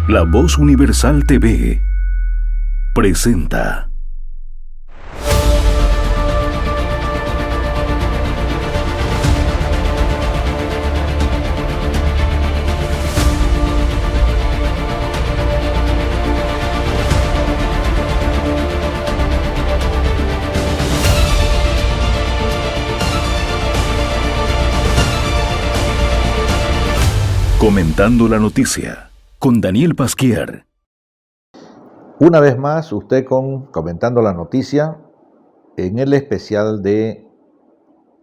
La Voz Universal TV presenta. Comentando la noticia, con Daniel Pasquier. Una vez más, usted comentando la noticia en el especial de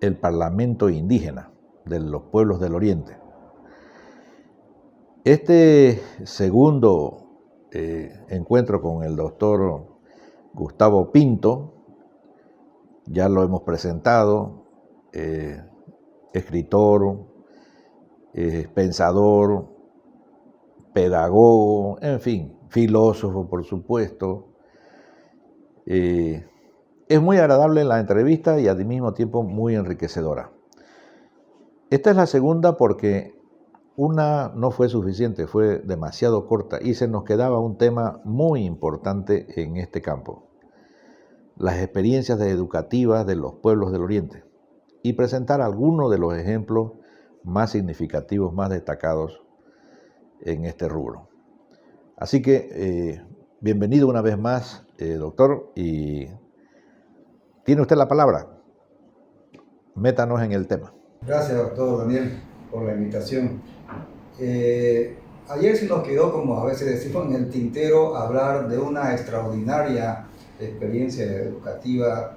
el Parlamento Indígena de los Pueblos del Oriente. Este segundo encuentro con el doctor Gustavo Pinto, ya lo hemos presentado, escritor, pensador, pedagogo, en fin, filósofo, por supuesto. Es muy agradable la entrevista y al mismo tiempo muy enriquecedora. Esta es la segunda porque una no fue suficiente, fue demasiado corta y se nos quedaba un tema muy importante en este campo: las experiencias educativas de los pueblos del Oriente, y presentar algunos de los ejemplos más significativos, más destacados en este rubro. Así que bienvenido una vez más, doctor, y tiene usted la palabra. Métanos en el tema. Gracias, doctor Daniel, por la invitación. Ayer sí nos quedó, como a veces decimos, en el tintero hablar de una extraordinaria experiencia educativa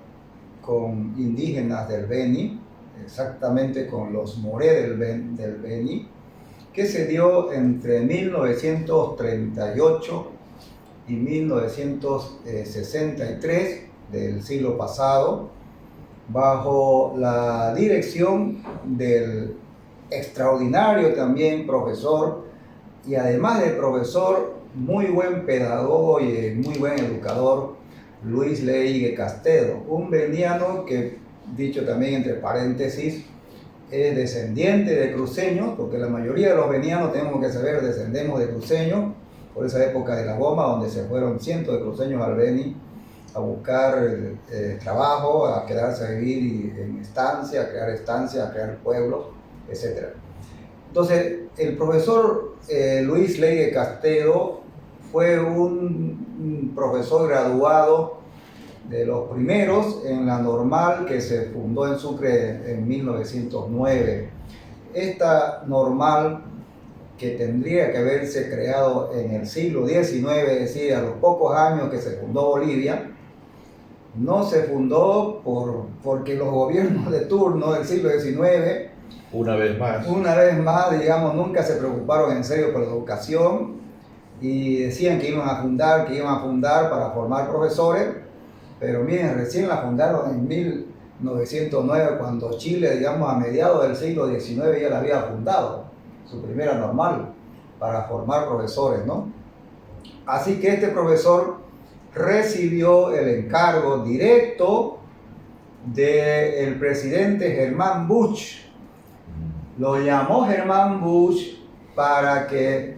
con indígenas del Beni, exactamente con los Moré del Beni, que se dio entre 1938 y 1963 del siglo pasado, bajo la dirección del extraordinario también profesor, y además de profesor, muy buen pedagogo y muy buen educador, Luis Leigue Castedo, un veniano que, dicho también entre paréntesis, es descendiente de cruceños, porque la mayoría de los venianos, tenemos que saber, descendemos de cruceños, por esa época de la Goma, donde se fueron cientos de cruceños al Beni a buscar trabajo, a quedarse a vivir en estancia, a crear estancias, a crear pueblos, etc. Entonces, el profesor Luis Leigue Castedo fue un profesor graduado de los primeros en la normal que se fundó en Sucre en 1909. Esta normal, que tendría que haberse creado en el siglo XIX, es decir, a los pocos años que se fundó Bolivia, no se fundó porque los gobiernos de turno del siglo XIX, una vez más, digamos, nunca se preocuparon en serio por la educación y decían que iban a fundar para formar profesores. Pero miren, recién la fundaron en 1909, cuando Chile, digamos, a mediados del siglo XIX ya la había fundado, su primera normal, para formar profesores, ¿no? Así que este profesor recibió el encargo directo del presidente Germán Busch. Lo llamó Germán Busch para que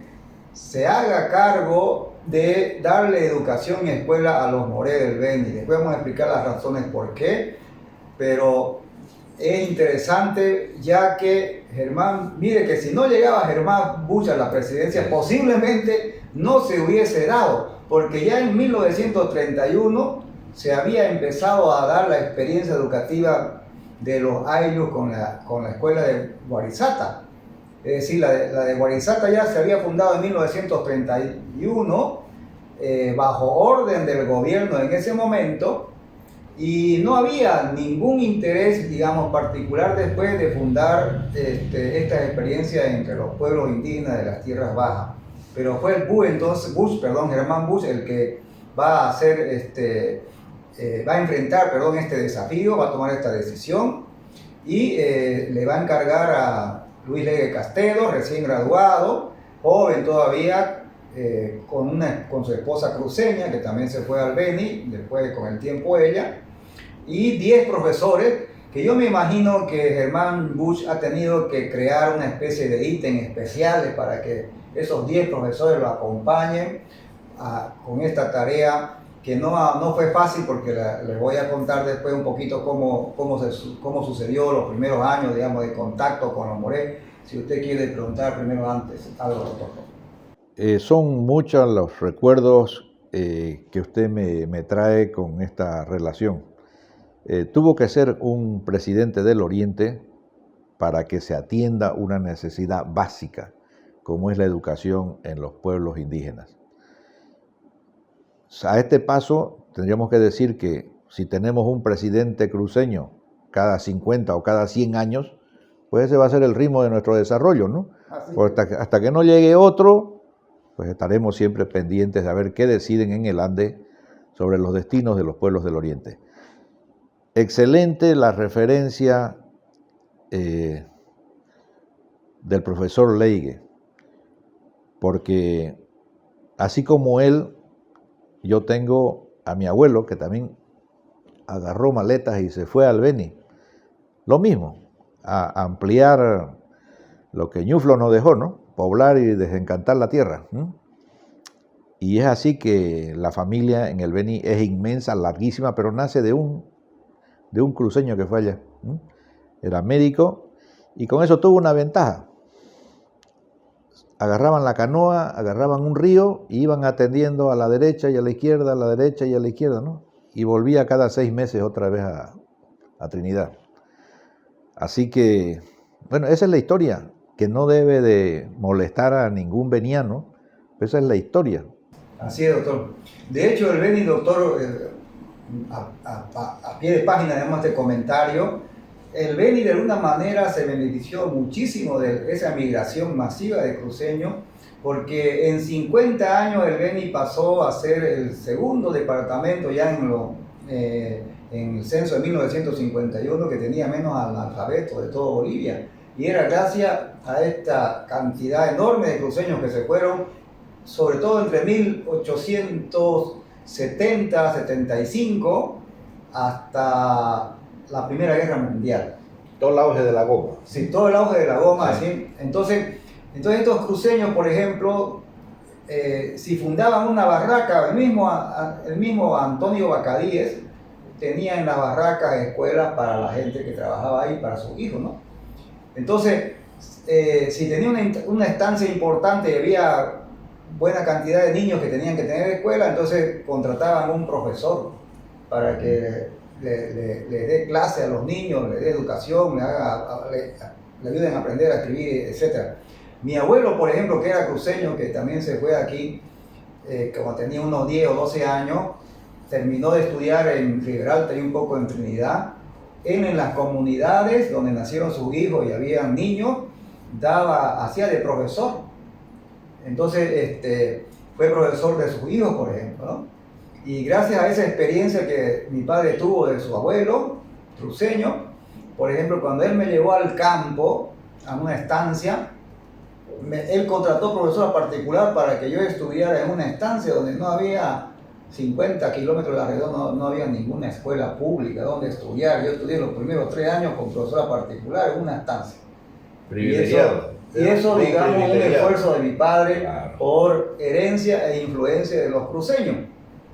se haga cargo de darle educación y escuela a los Moré del Beni. Después vamos a explicar las razones por qué, pero es interesante, ya que mire que si no llegaba Germán Busch a la presidencia, posiblemente no se hubiese dado, porque ya en 1931 se había empezado a dar la experiencia educativa de los Ayllus con la escuela de Guarizata. Es decir, la de Guarizata ya se había fundado en 1931 bajo orden del gobierno en ese momento, y no había ningún interés, digamos, particular después de fundar estas experiencias entre los pueblos indígenas de las tierras bajas. Pero fue Germán Busch, el que va a hacer va a enfrentar este desafío, va a tomar esta decisión y le va a encargar a Luis Leigue Castedo, recién graduado, joven todavía, con su esposa cruceña, que también se fue al Beni, después con el tiempo ella, y 10 profesores, que yo me imagino que Germán Busch ha tenido que crear una especie de ítem especiales para que esos 10 profesores lo acompañen con esta tarea que no fue fácil, porque les voy a contar después un poquito cómo sucedió los primeros años, digamos, de contacto con los Moré. Si usted quiere preguntar primero antes algo, doctor. Son muchos los recuerdos que usted me trae con esta relación. Tuvo que ser un presidente del Oriente para que se atienda una necesidad básica, como es la educación en los pueblos indígenas. A este paso, tendríamos que decir que si tenemos un presidente cruceño cada 50 o cada 100 años, pues ese va a ser el ritmo de nuestro desarrollo, ¿no? Pues hasta que no llegue otro, pues estaremos siempre pendientes de ver qué deciden en el Ande sobre los destinos de los pueblos del Oriente. Excelente la referencia del profesor Leigue, porque así como él, yo tengo a mi abuelo que también agarró maletas y se fue al Beni. Lo mismo, a ampliar lo que Ñuflo nos dejó, ¿no? Poblar y desencantar la tierra. Y es así que la familia en el Beni es inmensa, larguísima, pero nace de un cruceño que fue allá. Era médico y con eso tuvo una ventaja. Agarraban la canoa, agarraban un río y iban atendiendo a la derecha y a la izquierda, a la derecha y a la izquierda, ¿no? Y volvía cada 6 meses otra vez a Trinidad. Así que, bueno, esa es la historia, que no debe de molestar a ningún beniano. Esa es la historia. Así es, doctor. De hecho, el Beni, doctor, a pie de página, además de comentario, el Beni de alguna manera se benefició muchísimo de esa migración masiva de cruceños, porque en 50 años el Beni pasó a ser el segundo departamento ya en el censo de 1951, que tenía menos analfabetos de todo Bolivia. Y era gracias a esta cantidad enorme de cruceños que se fueron, sobre todo entre 1870, 75, hasta la Primera Guerra Mundial. Todo el auge de la goma. Sí, todo el auge de la goma. Sí. Entonces estos cruceños, por ejemplo, si fundaban una barraca, el mismo Antonio Bacadíes tenía en las barracas escuelas para la gente que trabajaba ahí, para sus hijos, ¿no? Entonces, si tenía una estancia importante y había buena cantidad de niños que tenían que tener escuela, entonces contrataban un profesor para que le dé clase a los niños, le dé educación, le ayuden a aprender a escribir, etc. Mi abuelo, por ejemplo, que era cruceño, que también se fue aquí, como tenía unos 10 o 12 años, terminó de estudiar en Riberalta y un poco en Trinidad. Él, en las comunidades donde nacieron sus hijos y había niños, hacía de profesor. Entonces fue profesor de sus hijos, por ejemplo, ¿no? Y gracias a esa experiencia que mi padre tuvo de su abuelo, cruceño, por ejemplo, cuando él me llevó al campo, a una estancia, él contrató profesora particular para que yo estudiara en una estancia donde no había 50 kilómetros de alrededor, no había ninguna escuela pública donde estudiar. Yo estudié los primeros 3 años con profesora particular en una estancia. Privilegiado. Y eso, digamos, un esfuerzo de mi padre, claro, por herencia e influencia de los cruceños,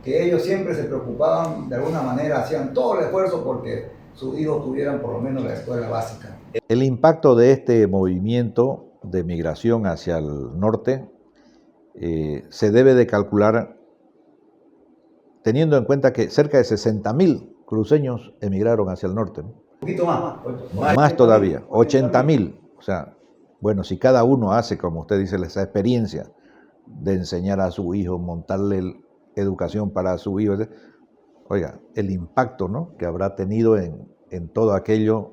que ellos siempre se preocupaban, de alguna manera hacían todo el esfuerzo porque sus hijos tuvieran por lo menos la escuela básica. El impacto de este movimiento de migración hacia el norte se debe de calcular teniendo en cuenta que cerca de 60.000 cruceños emigraron hacia el norte, ¿no? Un poquito más. Más todavía, 80.000. O sea, bueno, si cada uno hace, como usted dice, esa experiencia de enseñar a su hijo, montarle educación para su hijo, oiga, el impacto, ¿no?, que habrá tenido en todo aquello,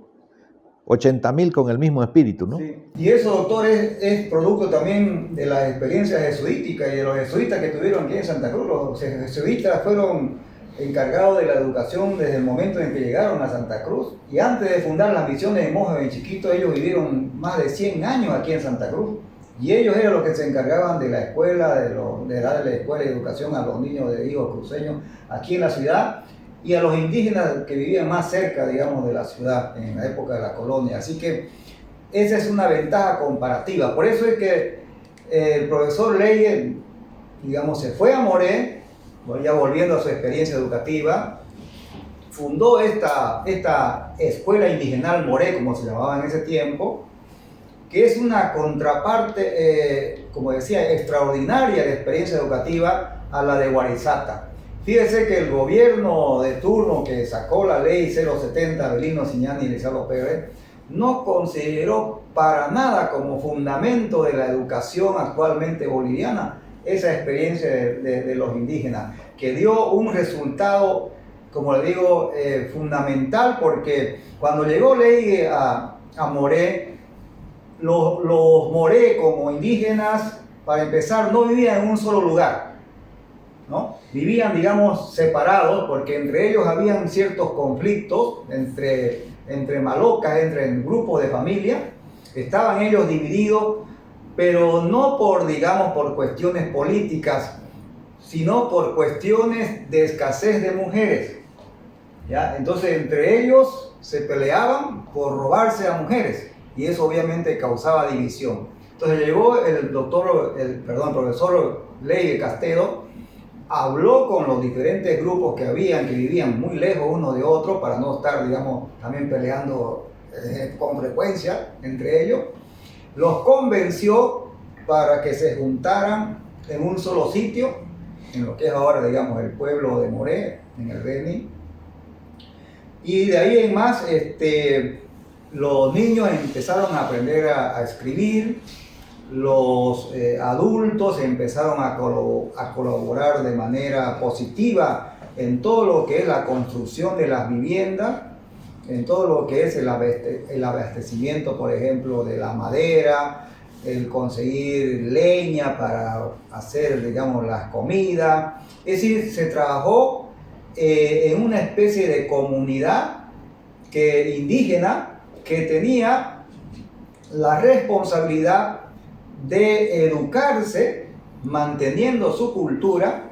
80.000 con el mismo espíritu, ¿no? Sí. Y eso, doctor, es producto también de las experiencias jesuíticas y de los jesuitas que tuvieron aquí en Santa Cruz. Los jesuitas fueron encargados de la educación desde el momento en que llegaron a Santa Cruz, y antes de fundar las misiones de monjes en Chiquito, ellos vivieron más de 100 años aquí en Santa Cruz, y ellos eran los que se encargaban de la escuela, de darle la escuela y educación a los niños de hijos cruceños aquí en la ciudad, y a los indígenas que vivían más cerca, digamos, de la ciudad en la época de la colonia. Así que esa es una ventaja comparativa. Por eso es que el profesor Leyes, digamos, se fue a Moré, ya volviendo a su experiencia educativa, fundó esta escuela indigenal Moré, como se llamaba en ese tiempo, que es una contraparte, como decía, extraordinaria de experiencia educativa a la de Guarizata. Fíjese que el gobierno de turno que sacó la ley 070, Abelino Siñani y Lizardo Pérez, no consideró para nada como fundamento de la educación actualmente boliviana esa experiencia de los indígenas, que dio un resultado, como le digo, fundamental, porque cuando llegó Ley a Moré, los Moré como indígenas, para empezar, no vivían en un solo lugar, ¿no? Vivían, digamos, separados, porque entre ellos habían ciertos conflictos, entre malocas, entre grupos de familia, estaban ellos divididos, pero no por, digamos, por cuestiones políticas, sino por cuestiones de escasez de mujeres, ¿ya? Entonces, entre ellos se peleaban por robarse a mujeres, y eso obviamente causaba división. Entonces llegó el profesor Ley Castedo, habló con los diferentes grupos que vivían muy lejos uno de otro, para no estar, digamos, también peleando con frecuencia entre ellos, los convenció para que se juntaran en un solo sitio, en lo que es ahora, digamos, el pueblo de Moré, en el Beni, y de ahí en más, los niños empezaron a aprender a escribir, los adultos empezaron a colaborar de manera positiva en todo lo que es la construcción de las viviendas, en todo lo que es el abastecimiento, por ejemplo, de la madera, el conseguir leña para hacer, digamos, las comidas. Es decir, se trabajó en una especie de comunidad indígena que tenía la responsabilidad de educarse, manteniendo su cultura,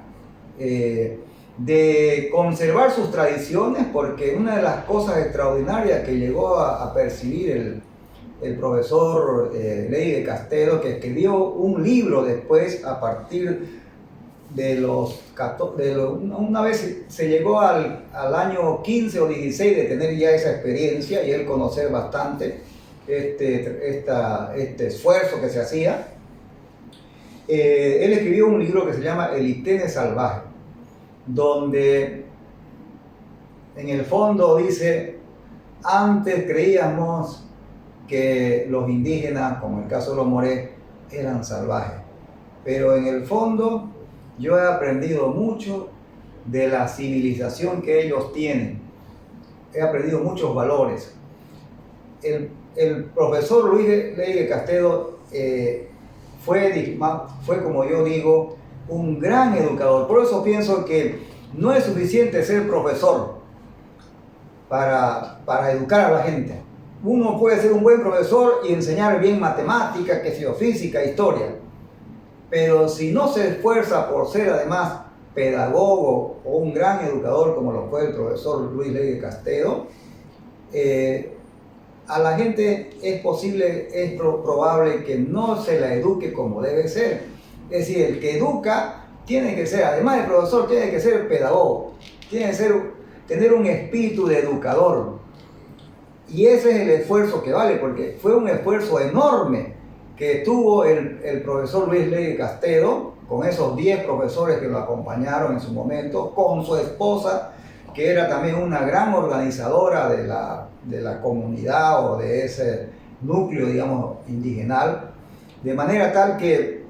de conservar sus tradiciones, porque una de las cosas extraordinarias que llegó a percibir el profesor Ley de Castedo, que escribió un libro después a partir una vez se llegó al año 15 o 16 de tener ya esa experiencia y él conocer bastante este esfuerzo que se hacía. Él escribió un libro que se llama El Itene Salvaje, donde en el fondo dice: antes creíamos que los indígenas, como el caso de los Moré, eran salvajes, pero en el fondo yo he aprendido mucho de la civilización que ellos tienen, he aprendido muchos valores. El profesor Luis Ley Castedo fue, como yo digo, un gran educador. Por eso pienso que no es suficiente ser profesor para educar a la gente. Uno puede ser un buen profesor y enseñar bien matemáticas, física, historia, pero si no se esfuerza por ser además pedagogo o un gran educador, como lo fue el profesor Luis Ley Castedo, a la gente es probable que no se la eduque como debe ser. Es decir, el que educa tiene que ser, además de profesor, tiene que ser pedagogo, tiene que tener un espíritu de educador. Y ese es el esfuerzo que vale, porque fue un esfuerzo enorme que tuvo el profesor Luis Ley Castedo, con esos 10 profesores que lo acompañaron en su momento, con su esposa, que era también una gran organizadora de la comunidad o de ese núcleo, digamos, indigenal, de manera tal que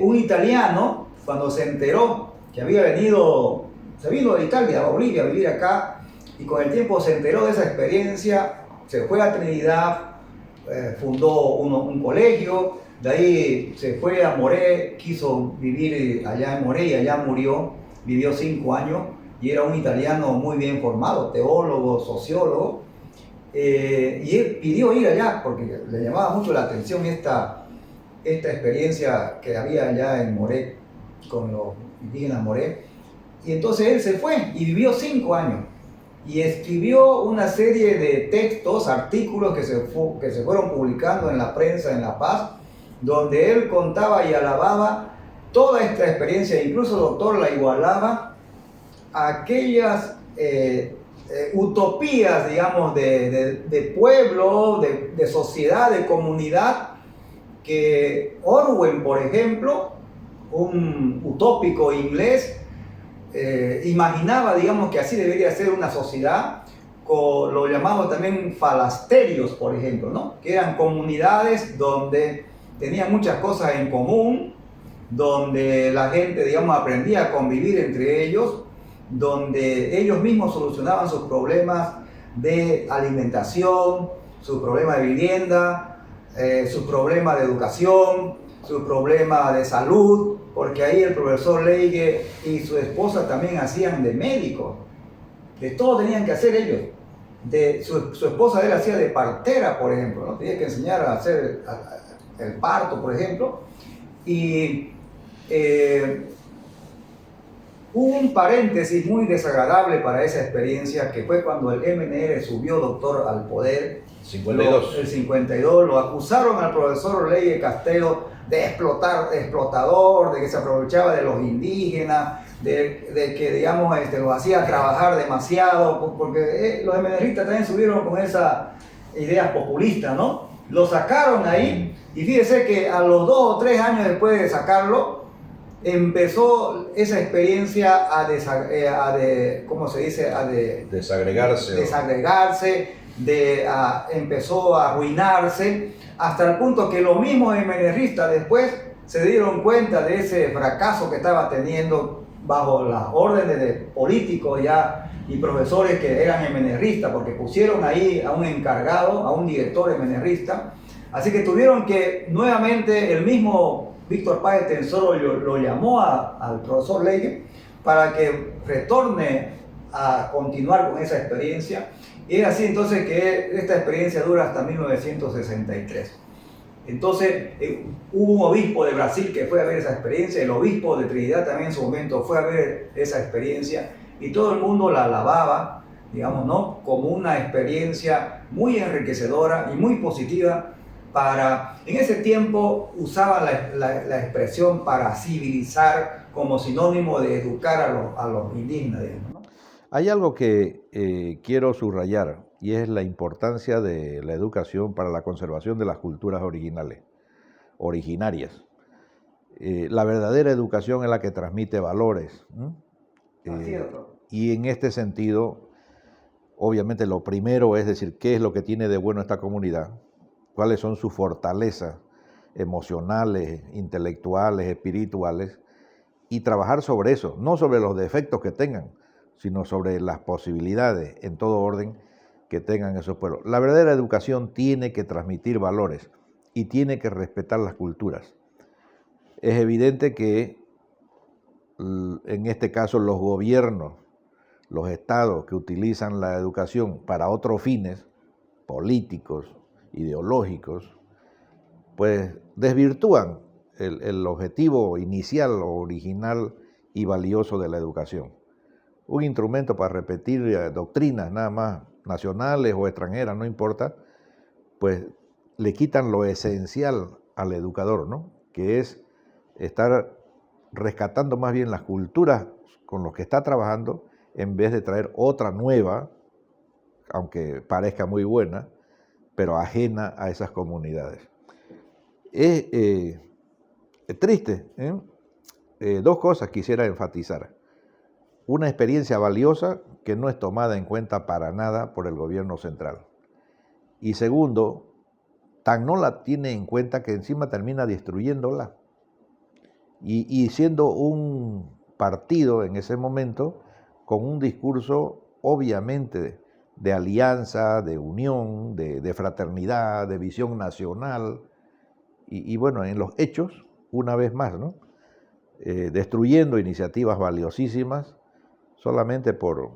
un italiano, cuando se enteró que se vino de Italia a Bolivia a vivir acá, y con el tiempo se enteró de esa experiencia, se fue a Trinidad, fundó un colegio, de ahí se fue a Moré, quiso vivir allá en Moré y allá murió, vivió 5 años, y era un italiano muy bien formado, teólogo, sociólogo, y él pidió ir allá porque le llamaba mucho la atención esta experiencia que había allá en Moré con los indígenas Moré. Y entonces él se fue y vivió 5 años y escribió una serie de textos, artículos que se fueron publicando en la prensa en La Paz, donde él contaba y alababa toda esta experiencia, incluso el doctor la igualaba a aquellas utopías, digamos, de pueblo, de sociedad, de comunidad, que Orwell, por ejemplo, un utópico inglés, imaginaba, digamos, que así debería ser una sociedad, con lo llamamos también falasterios, por ejemplo, ¿no? Que eran comunidades donde tenían muchas cosas en común, donde la gente, digamos, aprendía a convivir entre ellos, donde ellos mismos solucionaban sus problemas de alimentación, sus problemas de vivienda, sus problemas de educación, sus problemas de salud, porque ahí el profesor Leige y su esposa también hacían de médicos, de todo tenían que hacer ellos. Su esposa de él hacía de partera, por ejemplo, ¿no? Tenía que enseñar a hacer el parto, por ejemplo, y hubo un paréntesis muy desagradable para esa experiencia, que fue cuando el MNR subió, doctor, al poder. 52. El 52, lo acusaron al profesor Leige Castelo de explotador, de que se aprovechaba de los indígenas, de que, digamos, los hacía trabajar demasiado, porque los MNRistas también subieron con esas ideas populistas, ¿no? Lo sacaron ahí, y fíjese que a los 2 o 3 años después de sacarlo, empezó esa experiencia ¿cómo se dice? Desagregarse, empezó a arruinarse, hasta el punto que los mismos MNRistas después se dieron cuenta de ese fracaso que estaba teniendo bajo las órdenes de políticos ya y profesores que eran MNRistas, porque pusieron ahí a un encargado, a un director MNRista. Así que tuvieron que nuevamente, el mismo Víctor Páez Tensoro lo llamó al profesor Leige para que retorne a continuar con esa experiencia. Y es así entonces que esta experiencia dura hasta 1963. Entonces hubo un obispo de Brasil que fue a ver esa experiencia, el obispo de Trinidad también en su momento fue a ver esa experiencia, y todo el mundo la alababa, digamos, ¿no? Como una experiencia muy enriquecedora y muy positiva. En ese tiempo usaban la expresión para civilizar como sinónimo de educar a los indígenas, digamos, ¿no? Hay algo que quiero subrayar, y es la importancia de la educación para la conservación de las culturas originarias. La verdadera educación es la que transmite valores. Y en este sentido, obviamente lo primero es decir, ¿qué es lo que tiene de bueno esta comunidad? ¿Cuáles son sus fortalezas emocionales, intelectuales, espirituales? Y trabajar sobre eso, no sobre los defectos que tengan, sino sobre las posibilidades en todo orden que tengan esos pueblos. La verdadera educación tiene que transmitir valores y tiene que respetar las culturas. Es evidente que en este caso los gobiernos, los estados que utilizan la educación para otros fines políticos, ideológicos, pues desvirtúan el objetivo inicial o original y valioso de la educación. Un instrumento para repetir doctrinas nada más, nacionales o extranjeras, no importa, pues le quitan lo esencial al educador, ¿no? Que es estar rescatando más bien las culturas con las que está trabajando, en vez de traer otra nueva, aunque parezca muy buena, pero ajena a esas comunidades. Es triste, ¿eh? 2 cosas quisiera enfatizar. Una experiencia valiosa que no es tomada en cuenta para nada por el gobierno central. Y segundo, tan no la tiene en cuenta que encima termina destruyéndola. Y siendo un partido en ese momento con un discurso obviamente de alianza, de unión, de fraternidad, de visión nacional, y bueno, en los hechos, una vez más, ¿no? Destruyendo iniciativas valiosísimas solamente por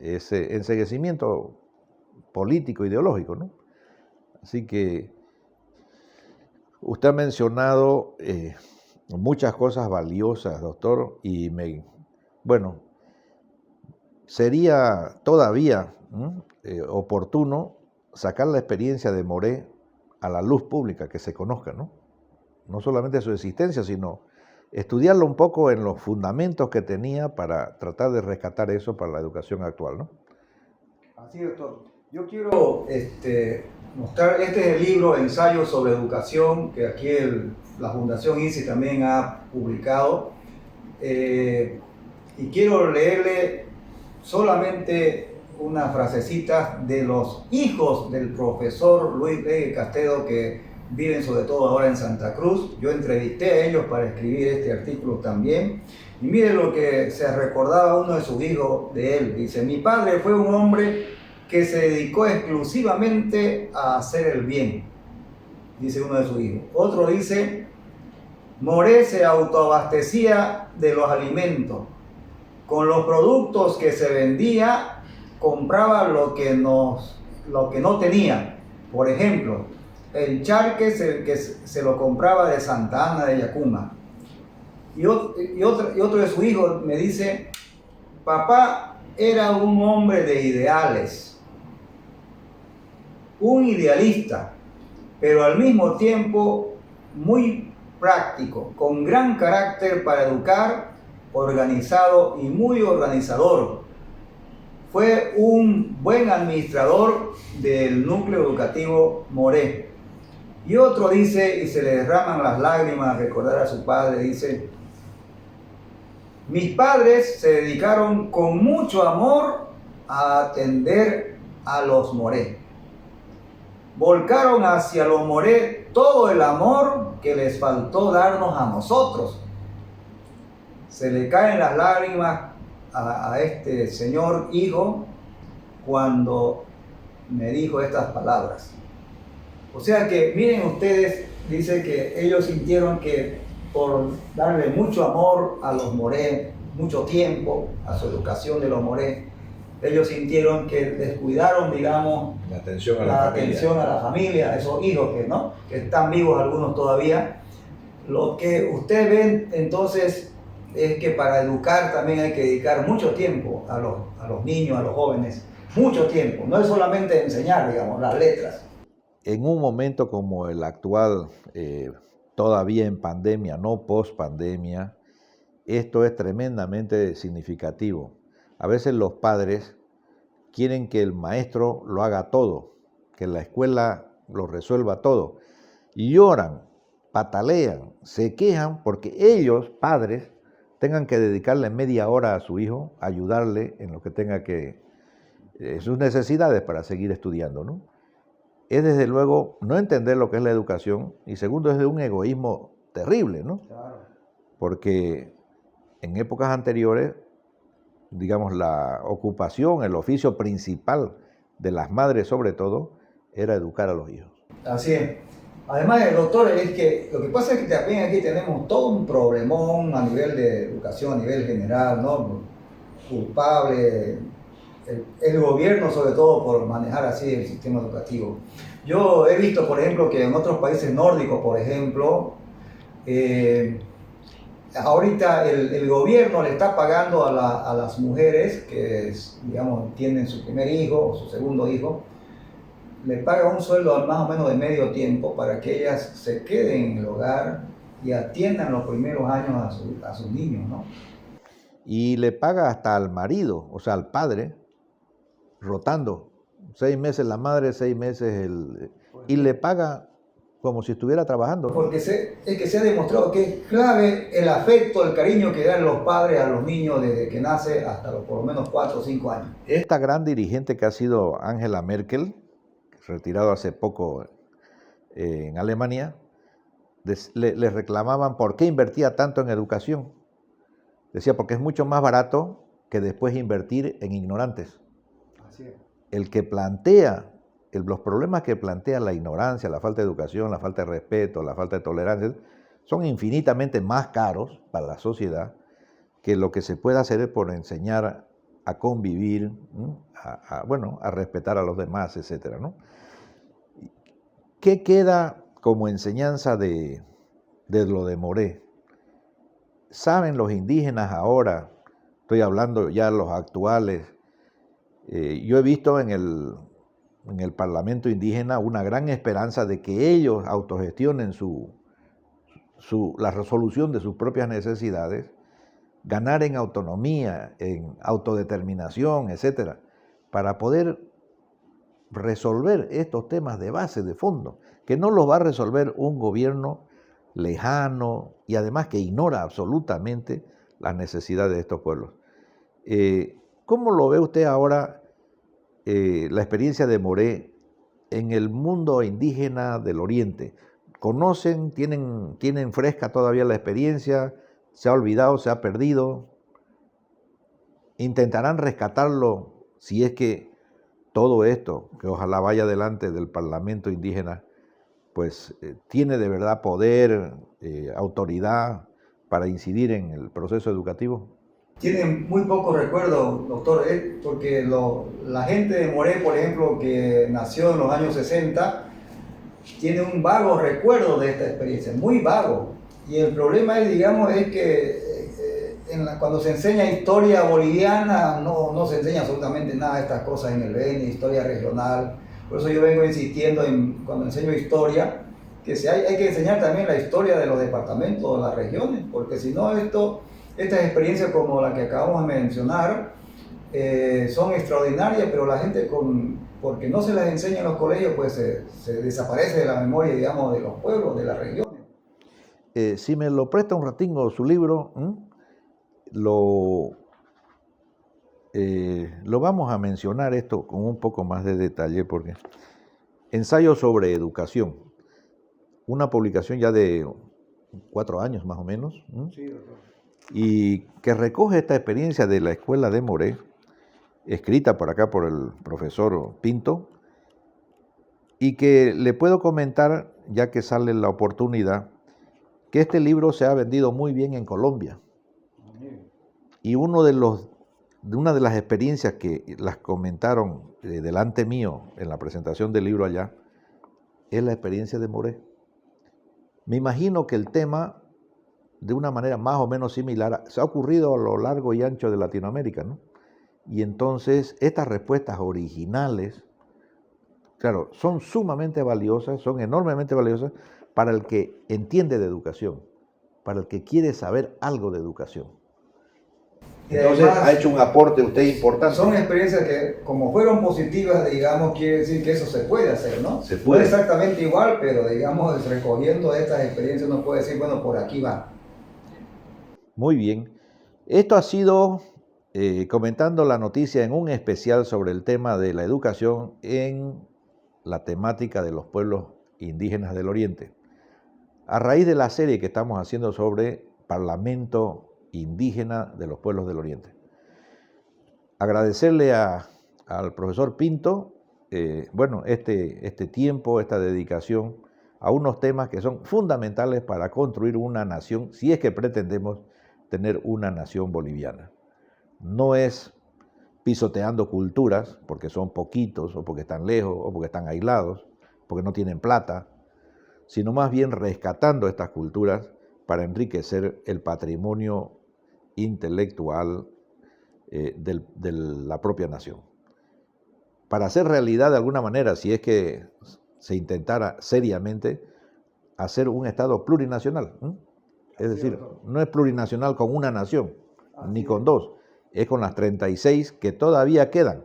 ese enceguecimiento político, ideológico, ¿no? Así que usted ha mencionado muchas cosas valiosas, doctor, y bueno, sería todavía oportuno sacar la experiencia de Moré a la luz pública, que se conozca, ¿no? no solamente su existencia, sino estudiarlo un poco en los fundamentos que tenía para tratar de rescatar eso para la educación actual, ¿no? Así es, doctor. Yo quiero mostrar, este es el libro Ensayos sobre Educación, que aquí la Fundación INSI también ha publicado. Y quiero leerle solamente una frasecita de los hijos del profesor Luis Vega Castedo, que viven sobre todo ahora en Santa Cruz. Yo entrevisté a ellos para escribir este artículo también. Y miren lo que se recordaba uno de sus hijos de él. Dice: mi padre fue un hombre que se dedicó exclusivamente a hacer el bien, dice uno de sus hijos. Otro dice: Moré se autoabastecía de los alimentos. Con los productos que se vendía, compraba lo que no tenía. Por ejemplo, el charque se lo compraba de Santa Ana de Yacuma. Y otro de sus hijos me dice: papá era un hombre de ideales, un idealista, pero al mismo tiempo muy práctico, con gran carácter para educar, organizado y muy organizador. Fue un buen administrador del núcleo educativo Moré. Y otro dice, y se le derraman las lágrimas al recordar a su padre, dice: mis padres se dedicaron con mucho amor a atender a los Moré. Volcaron hacia los Moré todo el amor que les faltó darnos a nosotros. Se le caen las lágrimas a este señor hijo cuando me dijo estas palabras. O sea que miren ustedes, dice que ellos sintieron que por darle mucho amor a los Moré, mucho tiempo a su educación de los Moré, ellos sintieron que descuidaron, digamos, La atención a la familia, a esos hijos que están vivos algunos todavía. Lo que ustedes ven entonces es que para educar también hay que dedicar mucho tiempo a los niños, a los jóvenes, mucho tiempo. No es solamente enseñar, digamos, las letras. En un momento como el actual, todavía en pandemia, no post-pandemia, esto es tremendamente significativo. A veces los padres quieren que el maestro lo haga todo, que la escuela lo resuelva todo. Y lloran, patalean, se quejan porque ellos, padres, tengan que dedicarle media hora a su hijo, ayudarle en lo que tenga que, sus necesidades para seguir estudiando, ¿no? Es desde luego no entender lo que es la educación, y segundo es de un egoísmo terrible, ¿no? Claro. Porque en épocas anteriores, digamos, la ocupación, el oficio principal de las madres sobre todo, era educar a los hijos. Así es. Además, doctor, es que lo que pasa es que también aquí tenemos todo un problemón a nivel de educación, a nivel general, ¿no? Culpable el gobierno, sobre todo, por manejar así el sistema educativo. Yo he visto, por ejemplo, que en otros países nórdicos, por ejemplo, ahorita el gobierno le está pagando a las mujeres que, digamos, tienen su primer hijo o su segundo hijo, le paga un sueldo más o menos de medio tiempo para que ellas se queden en el hogar y atiendan los primeros años a sus niños, ¿no? Y le paga hasta al marido, o sea, al padre, rotando. 6 meses la madre, 6 meses y le paga como si estuviera trabajando. Porque es que se ha demostrado que es clave el afecto, el cariño que dan los padres a los niños desde que nace hasta los por lo menos 4 o 5 años. Esta gran dirigente que ha sido Angela Merkel, retirado hace poco en Alemania, le reclamaban por qué invertía tanto en educación. Decía, porque es mucho más barato que después invertir en ignorantes. Así es. El que plantea, los problemas que plantea la ignorancia, la falta de educación, la falta de respeto, la falta de tolerancia, son infinitamente más caros para la sociedad que lo que se puede hacer por enseñar a convivir, a respetar a los demás, etcétera, ¿no? ¿Qué queda como enseñanza de lo de Moré? ¿Saben los indígenas ahora? Estoy hablando ya de los actuales. Yo he visto en el Parlamento indígena una gran esperanza de que ellos autogestionen su la resolución de sus propias necesidades, ganar en autonomía, en autodeterminación, etcétera, para poder resolver estos temas de base, de fondo, que no los va a resolver un gobierno lejano y además que ignora absolutamente las necesidades de estos pueblos. ¿Cómo lo ve usted ahora la experiencia de Moré en el mundo indígena del Oriente? ¿Conocen, tienen fresca todavía la experiencia? ¿Se ha olvidado, se ha perdido? ¿Intentarán rescatarlo si es que todo esto, que ojalá vaya adelante del Parlamento indígena, pues tiene de verdad poder, autoridad para incidir en el proceso educativo? Tienen muy pocos recuerdos, doctor, porque la gente de Moré, por ejemplo, que nació en los años 60, tiene un vago recuerdo de esta experiencia, muy vago. Y el problema es, digamos, es que cuando se enseña historia boliviana, no se enseña absolutamente nada de estas cosas en el BN, historia regional. Por eso yo vengo insistiendo cuando enseño historia, que hay que enseñar también la historia de los departamentos, de las regiones, porque si no estas experiencias como la que acabamos de mencionar son extraordinarias, pero la gente porque no se las enseña en los colegios, pues se desaparece de la memoria, digamos, de los pueblos, de las regiones. Si me lo presta un ratingo su libro, lo vamos a mencionar esto con un poco más de detalle, porque Ensayo sobre Educación, una publicación ya de 4 años más o menos, Sí, doctor. Y que recoge esta experiencia de la escuela de Moré, escrita por acá por el profesor Pinto, y que le puedo comentar, ya que sale la oportunidad, que este libro se ha vendido muy bien en Colombia. Y una de las experiencias que las comentaron delante mío en la presentación del libro allá, es la experiencia de Moré. Me imagino que el tema, de una manera más o menos similar, se ha ocurrido a lo largo y ancho de Latinoamérica, ¿no? Y entonces estas respuestas originales, claro, son sumamente valiosas, son enormemente valiosas para el que entiende de educación, para el que quiere saber algo de educación. Entonces además, ha hecho un aporte usted importante. son experiencias que, como fueron positivas, digamos, quiere decir que eso se puede hacer, ¿no? Se puede. No exactamente igual, pero digamos, recogiendo estas experiencias uno puede decir, bueno, por aquí va. Muy bien. Esto ha sido comentando la noticia en un especial sobre el tema de la educación en la temática de los pueblos indígenas del Oriente. A raíz de la serie que estamos haciendo sobre Parlamento indígena de los pueblos del Oriente. Agradecerle al profesor Pinto, este tiempo, esta dedicación a unos temas que son fundamentales para construir una nación, si es que pretendemos tener una nación boliviana. No es pisoteando culturas, porque son poquitos, o porque están lejos, o porque están aislados, porque no tienen plata, sino más bien rescatando estas culturas para enriquecer el patrimonio intelectual de la propia nación. Para hacer realidad de alguna manera, si es que se intentara seriamente hacer un Estado plurinacional, es decir, no es plurinacional con una nación, ni con dos, es con las 36 que todavía quedan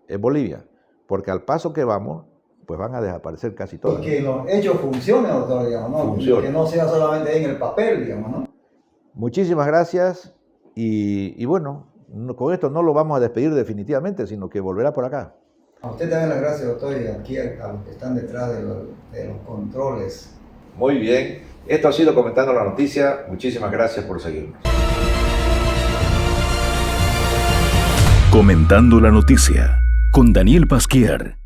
en Bolivia, porque al paso que vamos, pues van a desaparecer casi todas. Y que los hechos funcionen, doctor, digamos, ¿no? Funciona. Que no sea solamente ahí en el papel, digamos, ¿no? Muchísimas gracias y bueno, con esto no lo vamos a despedir definitivamente, sino que volverá por acá. A usted también las gracias, doctor, y aquí a los que están detrás de los controles. Muy bien, esto ha sido Comentando la Noticia. Muchísimas gracias por seguirnos. Comentando la Noticia con Daniel Pasquier.